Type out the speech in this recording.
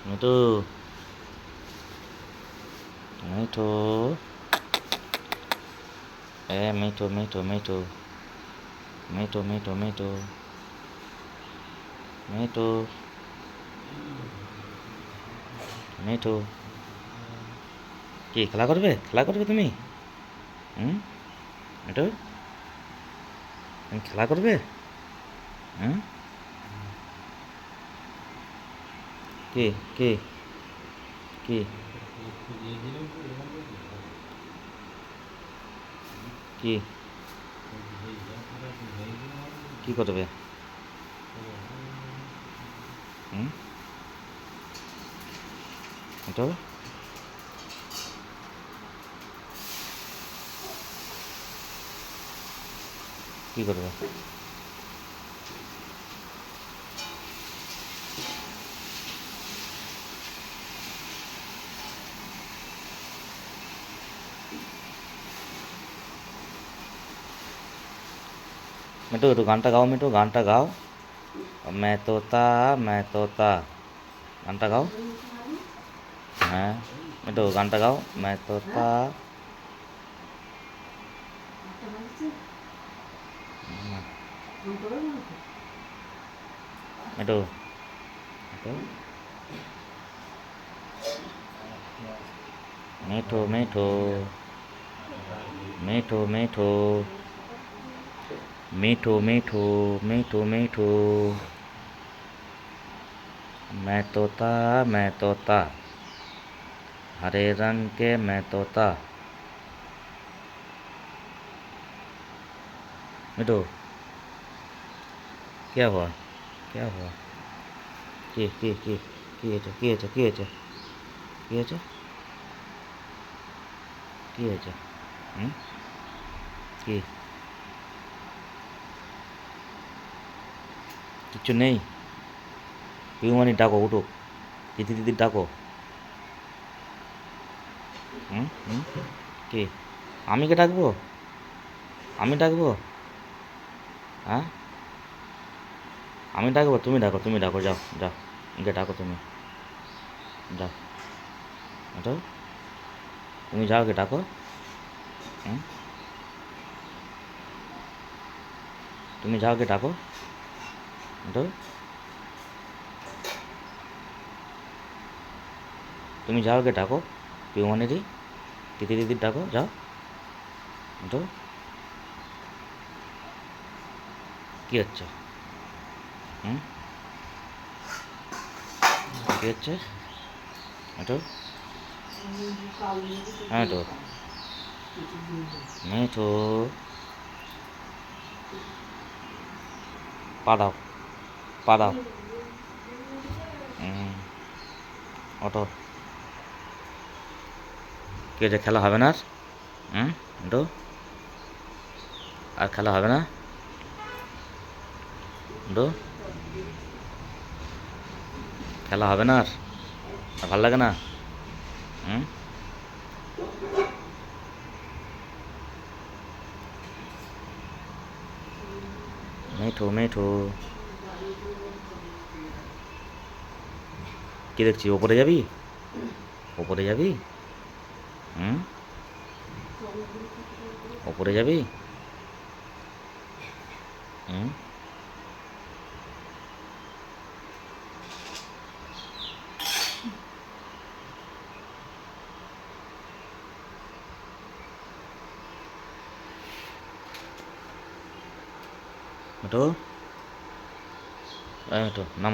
মিঠু, মিঠু, মিঠু, মিঠু, মিঠু, মিঠু, মিঠু, মিঠু, মিঠু, মিঠু, কি খেলা করবে? খেলা করবে তুমি? হুম, মিঠু, তুমি খেলা করবে? হুম, কি কি কি কি কি করবে? হুম, মিঠু, কি করবে? মিঠু, একটু গানটা গাও, মিঠু, গানটা গাও। मैं तोता গানটা গাও। হ্যাঁ, মিঠু, গানটা গাও। मैं तोता। মিঠু, মিঠু, মিঠু, মিঠু, মিঠু, মিঠু, মিঠু, মিঠু, মিঠু, মিঠু, मैं तोता हरे रंग के मैं तोता। मिठू, क्या हुआ? क्या हुआ? কি হয়েছে? কি হয়েছে? কি হয়েছে? কি হয়েছে? কি হয়েছে? হুম, কি? কিচ্ছু নেই? পিউমানি ডাকো, উঠুক। দিদি দিদি ডাকো। হুম হুম, কি? আমি কে ডাকবো? আমি ডাকবো? হ্যাঁ, আমি ডাকবো? তুমি ডাকো, তুমি ডাকো, যাও যাও, গে ডাকো তুমি, যাও। ওঠো, তুমি যাও, গে ডাকো। হুম, তুমি যাও, গে ডাকো। ওঠো, তুমি যাও, গে ডাকো। পিউমানি দি, দিদি দিদি ডাকো, যাও। ওঠো, কি হচ্ছে? হুম, কি হচ্ছে? ওঠো, হ্যাঁ ওঠো। মিঠু, পা দাও, পা দাও। হুম, ওঠো। কি হচ্ছে? খেলা হবে না আর? হুম, ওঠো, আর খেলা হবে না? ওঠো, খেলা হবে না আর? আর ভাল লাগে না? হুম, মিঠু, মিঠু, কি দেখছি? ওপরে যাবি? ওপরে যাবি? হুম, ওপরে যাবি? হুম, ওঠো, ওঠো, নাম